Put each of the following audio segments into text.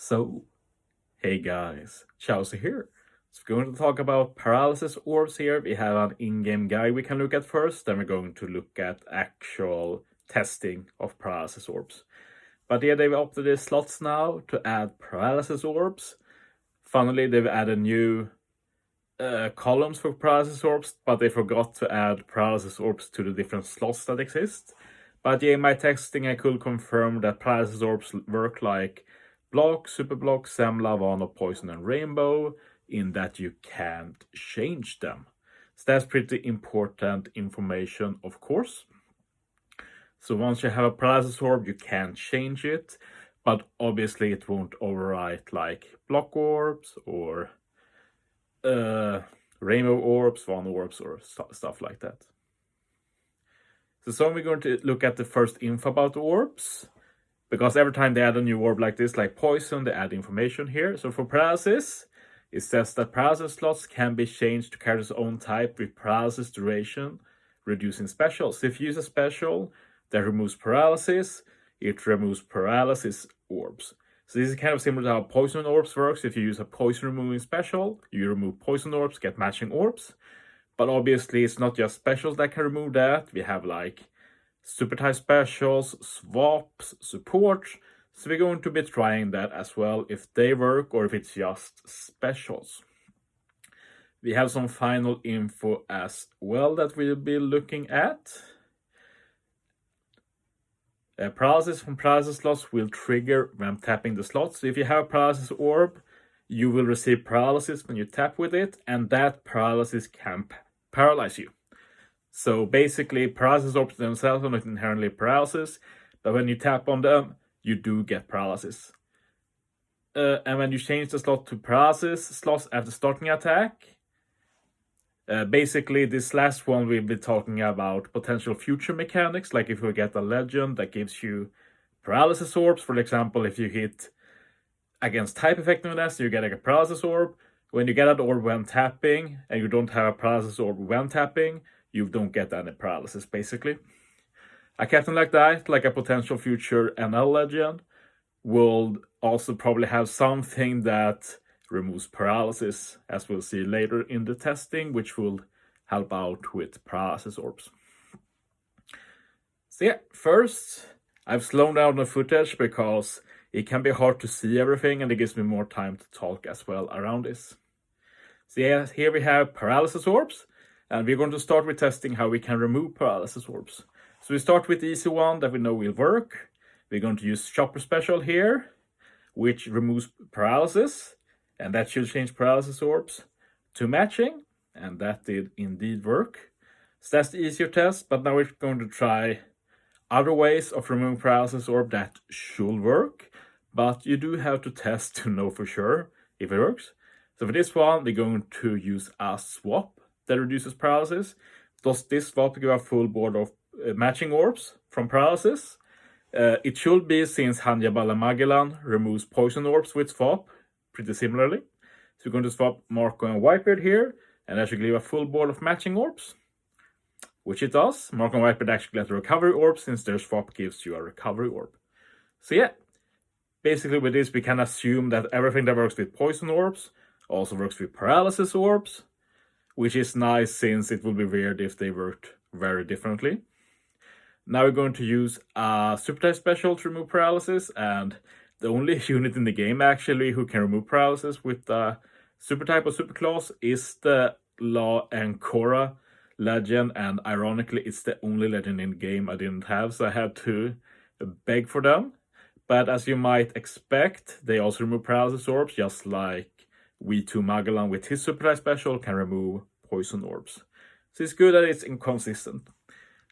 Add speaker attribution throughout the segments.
Speaker 1: So, hey guys, Chauzu here. So we're going to talk about paralysis orbs here. We have an in-game guide we can look at first, then we're going to look at actual testing of paralysis orbs. But yeah, they've opted these slots now to add paralysis orbs. Finally, they've added new columns for paralysis orbs, but they forgot to add paralysis orbs to the different slots that exist. But yeah, in my testing, I could confirm that paralysis orbs work like block, super block, Sem, Lavano, Poison, and Rainbow, in that you can't change them. So that's pretty important information, of course. So once you have a paralysis orb, you can change it, but obviously it won't overwrite like block orbs or rainbow orbs, Van orbs, or stuff like that. So we're going to look at the first info about orbs, because every time they add a new orb like this, like poison, they add information here. So for paralysis, it says that paralysis slots can be changed to carry its own type with paralysis duration, reducing specials. So if you use a special that removes paralysis, it removes paralysis orbs. So this is kind of similar to how poison orbs works. If you use a poison removing special, you remove poison orbs, get matching orbs. But obviously it's not just specials that can remove that. We have like super type specials, swaps, support. So we're going to be trying that as well, if they work or if it's just specials. We have some final info as well that we'll be looking at. Paralysis from paralysis slots will trigger when tapping the slots. So if you have a paralysis orb, you will receive paralysis when you tap with it, and that paralysis can paralyze you. So basically, paralysis orbs themselves are not inherently paralysis, but when you tap on them, you do get paralysis. And when you change the slot to paralysis slots after starting attack, basically this last one we'll be talking about potential future mechanics, like if you get a legend that gives you paralysis orbs, for example, if you hit against type effectiveness, you get like a paralysis orb. When you get an orb when tapping, and you don't have a paralysis orb when tapping, you don't get any paralysis, basically. A captain like that, like a potential future NL legend, will also probably have something that removes paralysis, as we'll see later in the testing, which will help out with paralysis orbs. So yeah, first, I've slowed down the footage because it can be hard to see everything, and it gives me more time to talk as well around this. So yeah, here we have paralysis orbs, and we're going to start with testing how we can remove paralysis orbs. So we start with the easy one that we know will work. We're going to use Chopper Special here, which removes paralysis, and that should change paralysis orbs to matching, and that did indeed work. So that's the easier test, but now we're going to try other ways of removing paralysis orb that should work, but you do have to test to know for sure if it works. So for this one, we're going to use a swap that reduces paralysis. Does this swap give a full board of matching orbs from paralysis? It should be, since Hanjabala Magellan removes poison orbs with swap pretty similarly. So we're going to swap Marco and Whitebeard here, and that should give a full board of matching orbs, which it does. Marco and Whitebeard actually get a recovery orb, since their swap gives you a recovery orb. So yeah, basically with this we can assume that everything that works with poison orbs also works with paralysis orbs, which is nice since it would be weird if they worked very differently. Now we're going to use a super type special to remove paralysis, and the only unit in the game actually who can remove paralysis with the super type or super class is the Law and Korra legend, and ironically it's the only legend in the game I didn't have, so I had to beg for them. But as you might expect, they also remove paralysis orbs, just like V2 Magellan with his super type special can remove poison orbs. So it's good that it's inconsistent.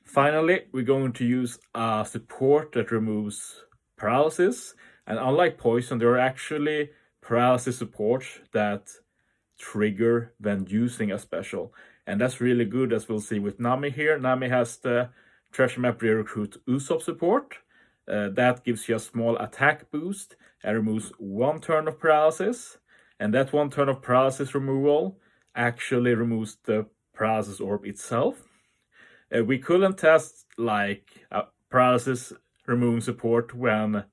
Speaker 1: Finally, we're going to use a support that removes paralysis, and unlike poison, there are actually paralysis supports that trigger when using a special, and that's really good, as we'll see with Nami here. Nami has the treasure map recruit Usopp support. That gives you a small attack boost and removes 1 turn of paralysis, and that 1 turn of paralysis removal actually removes the paralysis orb itself. We couldn't test like paralysis removing support when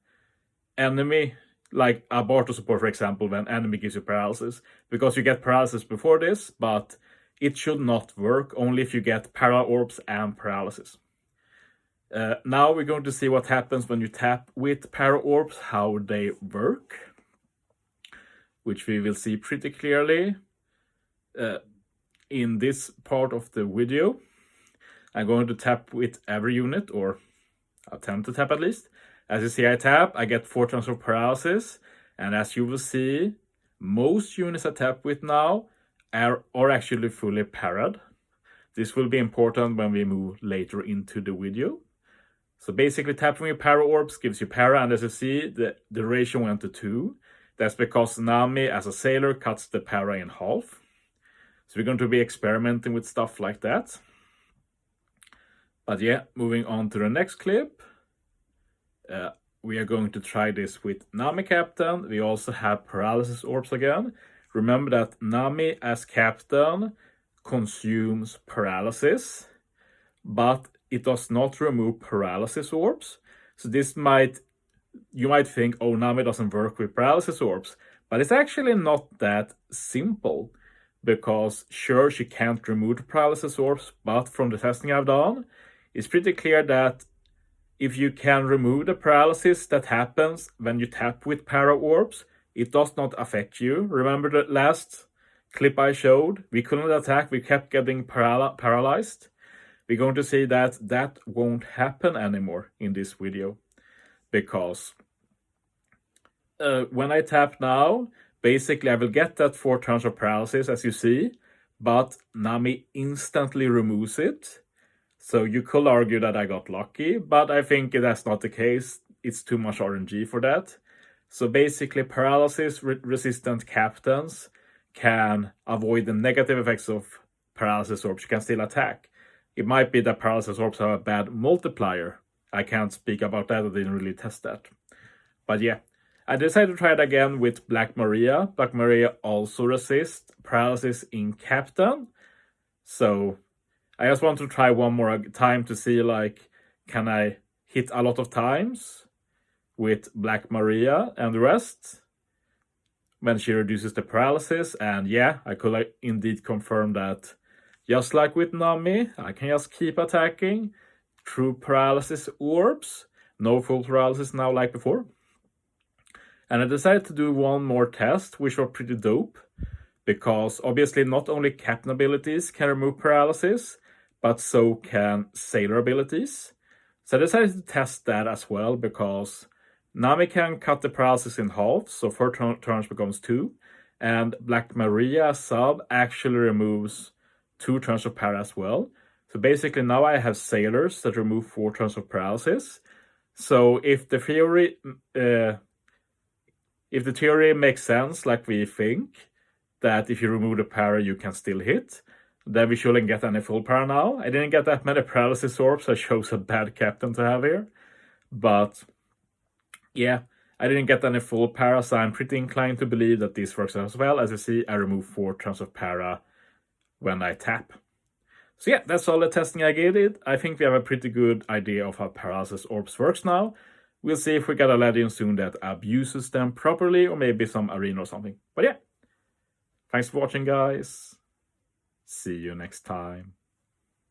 Speaker 1: enemy like a barter support, for example, when enemy gives you paralysis, because you get paralysis before this, but it should not work only if you get orbs and paralysis. Now we're going to see what happens when you tap with orbs, how they work, which we will see pretty clearly in this part of the video. I'm going to tap with every unit, or attempt to tap at least. As you see, I tap, I get 4 turns of paralysis, and as you will see, most units I tap with now are actually fully parried. This will be important when we move later into the video. So basically, tapping with orbs gives you para, and as you see, the ratio went to 2. That's because Nami, as a sailor, cuts the para in half. So we're going to be experimenting with stuff like that. But yeah, moving on to the next clip. We are going to try this with Nami Captain. We also have paralysis orbs again. Remember that Nami as Captain consumes paralysis, but it does not remove paralysis orbs. So you might think, oh, Nami doesn't work with paralysis orbs, but it's actually not that simple, because sure, she can't remove the paralysis orbs, but from the testing I've done, it's pretty clear that if you can remove the paralysis that happens when you tap with orbs, it does not affect you. Remember the last clip I showed? We couldn't attack, we kept getting paralyzed. We're going to see that that won't happen anymore in this video, because when I tap now, basically I will get that 4 turns of paralysis, as you see, but Nami instantly removes it. So you could argue that I got lucky, but I think that's not the case. It's too much RNG for that. So basically, paralysis-resistant captains can avoid the negative effects of paralysis orbs. You can still attack. It might be that paralysis orbs have a bad multiplier. I can't speak about that, I didn't really test that. But yeah, I decided to try it again with Black Maria. Black Maria also resists paralysis in captain. So I just want to try one more time to see, like, can I hit a lot of times with Black Maria and the rest when she reduces the paralysis. And yeah, I could indeed confirm that, just like with Nami, I can just keep attacking through paralysis orbs. No full paralysis now like before. And I decided to do one more test, which was pretty dope, because obviously not only captain abilities can remove paralysis, but so can sailor abilities. So I decided to test that as well, because Nami can cut the paralysis in half, so 4 turns becomes 2, and Black Maria sub actually removes 2 turns of para as well. So basically now I have sailors that remove 4 turns of paralysis. So if the theory makes sense, like we think, that if you remove the para you can still hit, then we shouldn't get any full para now. I didn't get that many paralysis orbs, I chose a bad captain to have here. But yeah, I didn't get any full para, so I'm pretty inclined to believe that this works as well. As you see, I remove 4 turns of para when I tap. So yeah, that's all the testing I did. I think we have a pretty good idea of how paralysis orbs works now. We'll see if we get a legend soon that abuses them properly, or maybe some arena or something. But yeah, thanks for watching, guys. See you next time.